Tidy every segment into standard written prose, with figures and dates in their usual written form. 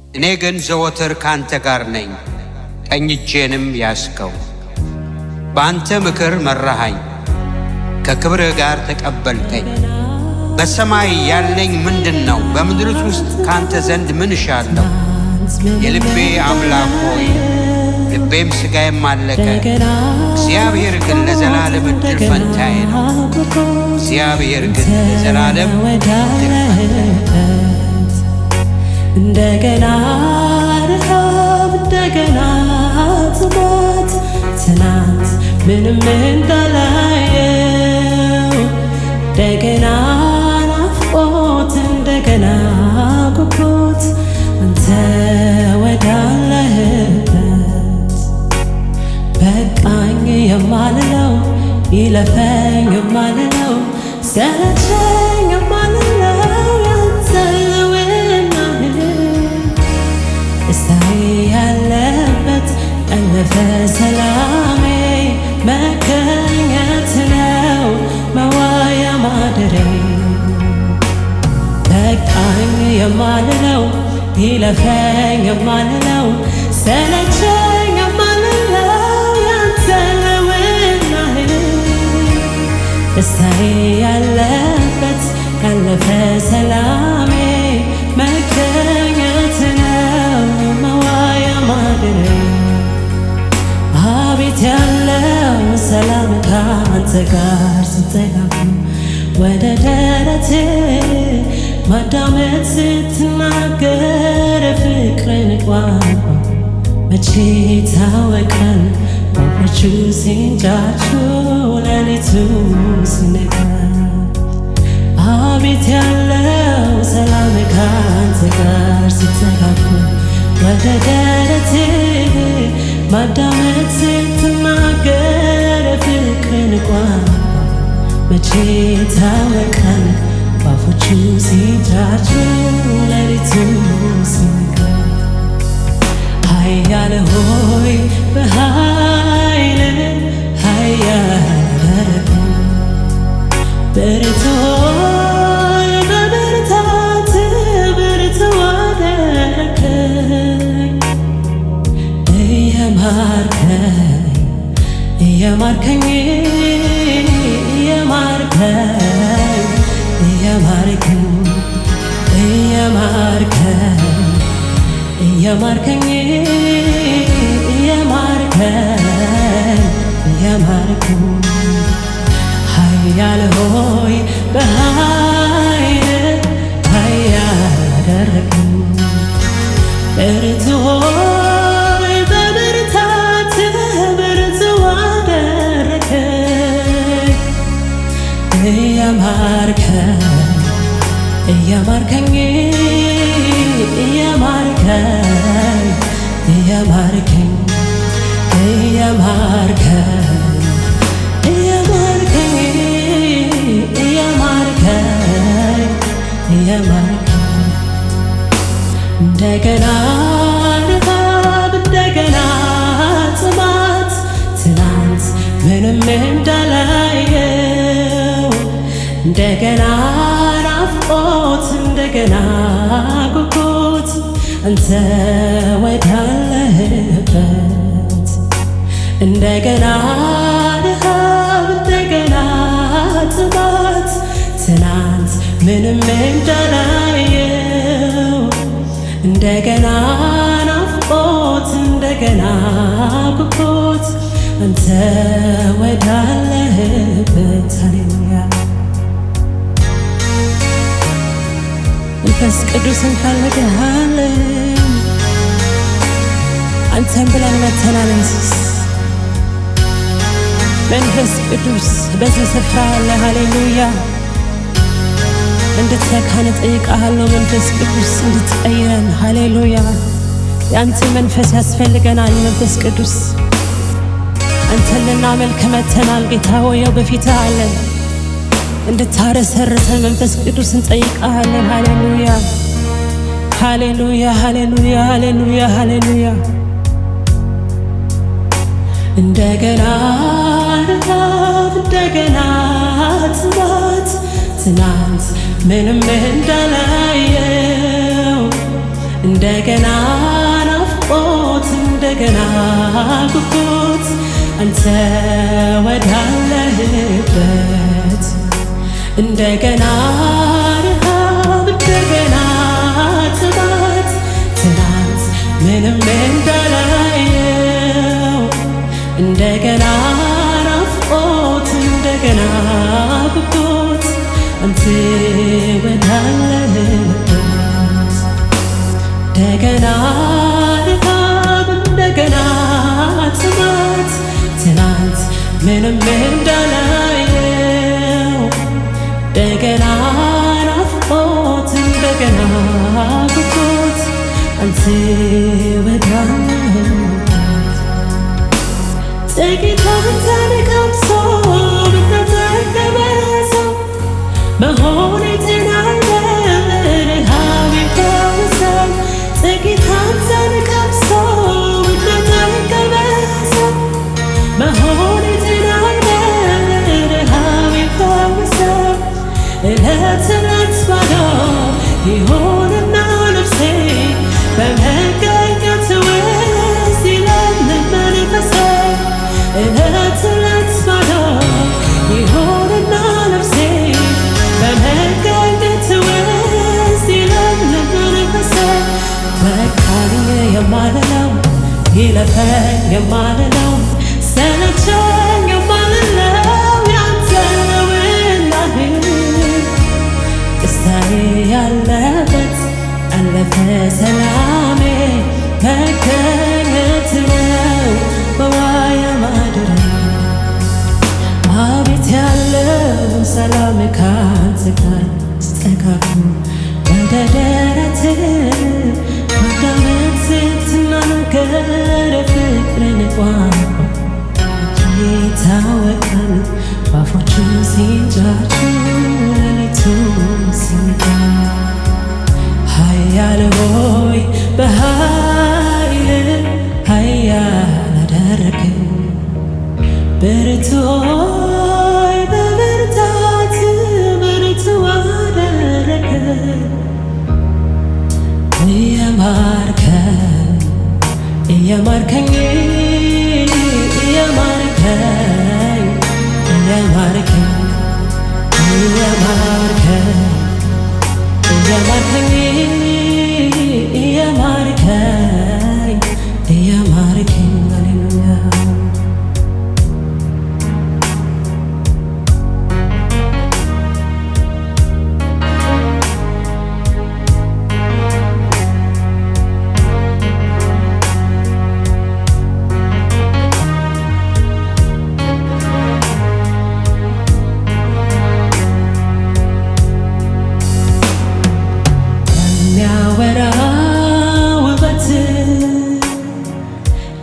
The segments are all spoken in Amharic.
እኔ ግን ዘወትር ካንተ ጋር ነኝ፣ ቀኝ እጄንም ያዝከው። በአንተ ምክር መራሃኝ፣ ከክብርህ ጋር ተቀበልከኝ። በሰማይ ያለኝ ምንድነው? በምድርስ ውስጥ ካንተ ዘንድ ምን እሻለሁ? የልቤ አምላክ ሆይ ልቤም ሥጋዬም አለቀ። እግዚአብሔር ግን ለዘላለም እድል ፈንታዬ ነው። እግዚአብሔር ግን ለዘላለም እድል ፈንታዬ። እንደገና ረሃብ፣ እንደገና ጥማት፣ ትናንት ምንም እንዳላየው እንደገና ናፍቆት፣ እንደገና ጉጉት አንተ ወዳለህበት በቃኝ የማልለው ይለፈኝ የማልለው ሰለቸኝ የማልለው ያንተ ልውናህ ደስታዬ ያለበት ያለፈ ሰላሜ መገኘት ነው መዋያ ማደሬ። በቃኝ የማልለው ይለፈኝ የማልለው ሰለቸኝ የማልለው ያንተ ልውናህ ደስታዬ ያለበት ያለፈ ሰላሜ መገኘት ነው መዋያ ማደሬ። አቤት ያለው ሰላም ካንተ ጋር ስትጠጋጉ ወደ ደረቴ ማዳመጥ ስትናገር ፍቅርን ቋንቋ መቼ ታወቀን ወፎቹ ሲንጫጩ ሌሊቱ ሲነጋ። አቤት ያለው ሰላም ካንተ ጋር ስትጠጋጉ ወደ ደረቴ ማዳመጥ ስትናገር ፍቅርን ቋንቋ መቼ ታወቀን ወፎቹ ሲንጫጩ ሌሊቱ ሲነጋ። ኃያል ሆይ በኃይል ኃያል አደረግከኝ፣ ብርቱ ሆይ በብርታት ብርቱ አደረግከኝ። እየማርከኝ ኃያል ሆይ በኃይል ኃያል አደረግከኝ፣ ብርቱ ሆይ በብርታት ብርቱ አደረግከኝ። እየማርከኝ እንደገና ረሃብ፣ እንደገና ጥማት፣ ትናንት ምንም እንዳላየው እንደገና ናፍቆት፣ እንደገና ጉጉት አንተ ወዳለህበት እንደገና ረሃብ፣ እንደገና ጥማት፣ ትናንት ምንም እንዳላየው እንደገና ናፍቆት፣ እንደገና ጉጉት አንተ ወዳለህበት። ሃሌሉያ። መንፈስ ቅዱስ እንፈልግሃለን፣ አንተን ብለን መተናል። መንፈስ ቅዱስ በዚህ ስፍራ አለ። ሃሌሉያ። እንድትነካን እጠይቅሃለሁ። መንፈስ ቅዱስ እንድትቀይረን። ሃሌሉያ። የአንተ መንፈስ ያስፈልገናል። መንፈስ ቅዱስ አንተን ልናመልክ መተናል። ጌታ ሆይ በፊትህ አለን። እንድታረሰርሰን መንፈስ ቅዱስ እንጠይቅሃለን። ሃሌሉያ ሃሌሉያ ሃሌሉያ ሃሌሉያ ሃሌሉያ። እንደገና ረሃብ፣ እንደገና ጥማት፣ ትናንት ምንም እንዳላየው እንደገና ናፍቆት እንደገና ጉጉት አንተ ወዳለህበት እንደገና ረሃብ እንደገና ጥማት ትናንት ምንም እንዳላየው እንደገና ናፍቆት እንደገና ጉጉት አንተ ወዳለህበት እንደገና ረሃብ እንደገና ጥማት ትናንት ምንም እንዳላየው እንደገና ናፍቆት እንደገና ጉጉት አንተ ወዳለህበት ጥቂት አንተን ቀምሶ ብትጠገብ ሰው መሆን ይችላል ረሃብ ይፈውሳል ጥቂት አንተን ቀምሶ ብትጠገብ ሰው መሆን ይችላል ረሃብ ይፈውሳል እለት እለት ባዶ ይሆንና ነፍሴ በመገኘት ውስጥ ይለምልም መንፈሴ እለት እለት ባዶ ይሆንና ነፍሴ በመገኘት ውስጥ ይለምልም መንፈሴ በቃል የማልለው ይለፈኝ የማልለው ሰለቸኝ የማልለው ያንተ ነውናህ ደስታዬ ያለበት አለፈ ሰላሜ መገኘት ነው በዋያ ማደር አቤት ያለው ሰላም ካንተ ጋር ስተካክሉ ወደ ደረት ማዳመጥ ስትናገር ፍቅርን ቋንቋ ይታወቃል ባፎቹ ሲንጫጩ ሌሊቱ ሲነጋ ኃያል ሆይ በኃይል ኃያል አደረግህ ብርቱ ሆይ በብርታት ብርቱ አደረግህ እየማርከኝ ሃሌሉያ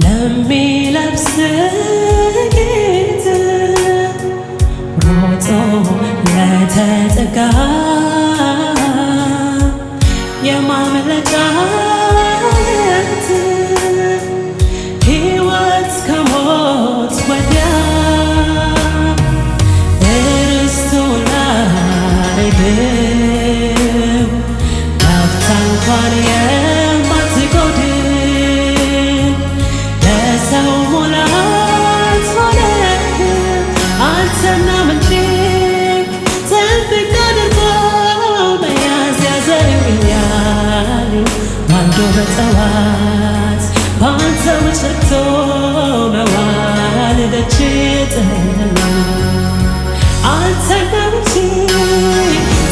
ለሚለብስ ጌጥ ሮጦ ለተጠጋ የማምለጫ የት ሕይወት ከሞት ወዲያ እርስቱን ላርግብ ላፍታ እንኳን የማትጎድል ለሰው ሙላት ሆነህ አንተና ምንጭ ጥብቅ አድርጎ መያዝ ያዘኛል ማልዶ በጠዋት በአንተ ውጭቶ መዋል ደጅ ጥለኛል አንተና ምንጭ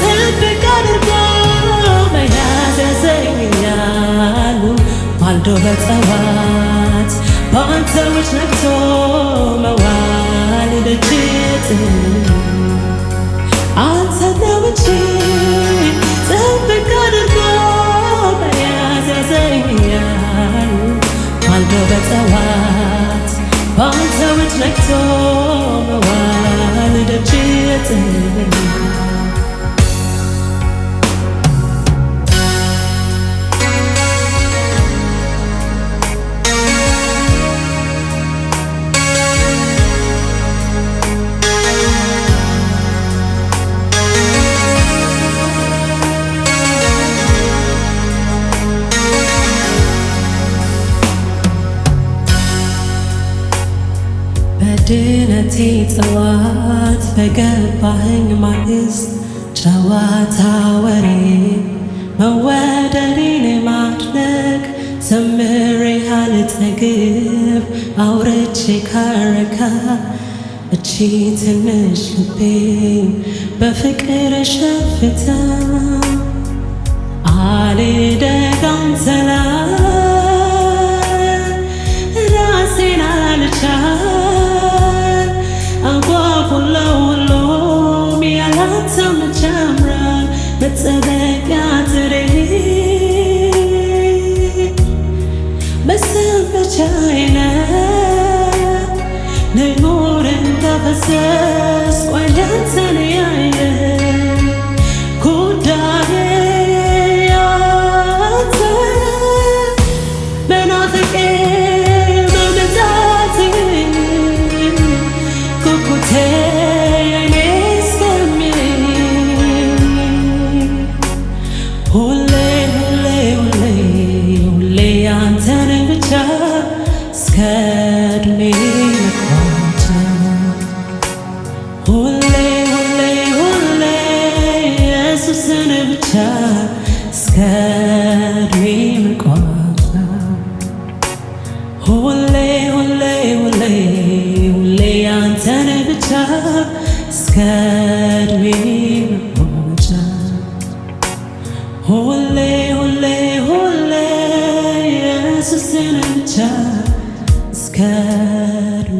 ጥብቅ አድርጎ መያዝ ያዘኛል ማልዶ በጠዋት በአንተ ውጭ ነግቶ መዋል ደጅ ጥለኛል አንተና ምንጭ ጥብቅ አድርጎ መያዝ ያዘኛል ማልዶ በጠዋት በአንተ ውጭ ነግቶ መዋል ደጅ ጥለኛል በድነቴ ጠዋት በገባህኝ ማግስት ጨዋታ ወሬ መወደዴን ማድነቅ ዘምሬ አልጠግብ አውርቼ ካረካ እቺ ትንሽ ልቤ በፍቅር ሸፍታ አልደግ አንተ ላይ ራሴን አልቻል አንጓጉለው ሁሉም ያላንተ መጀመሪያ መጠበቂያ ጥሬ መሰንበቻዬ ልኑር እንደፈሰስ ወደ አንተን ያየ ጉዳዬ ያንተ መናፍቄ መብዛት ጉጉቴ የኔ እስከሚል ሁሌ ሁሌ ሁሌ ሁሌ አንተን ብቻ እስከ ዕድሜ መቋጫ ሁሌ ሁሌ ሁሌ ኢየሱስን ብቻ እስከ ዕድሜ መቋጫ ሁሌ ሁሌ ሁሌ ሁሌ አንተን ብቻ እስከ ዕድሜ መቋጫ ሁሌ ሁሌ ሁሌ ኢየሱስን ብቻ እስከ ዕድሜ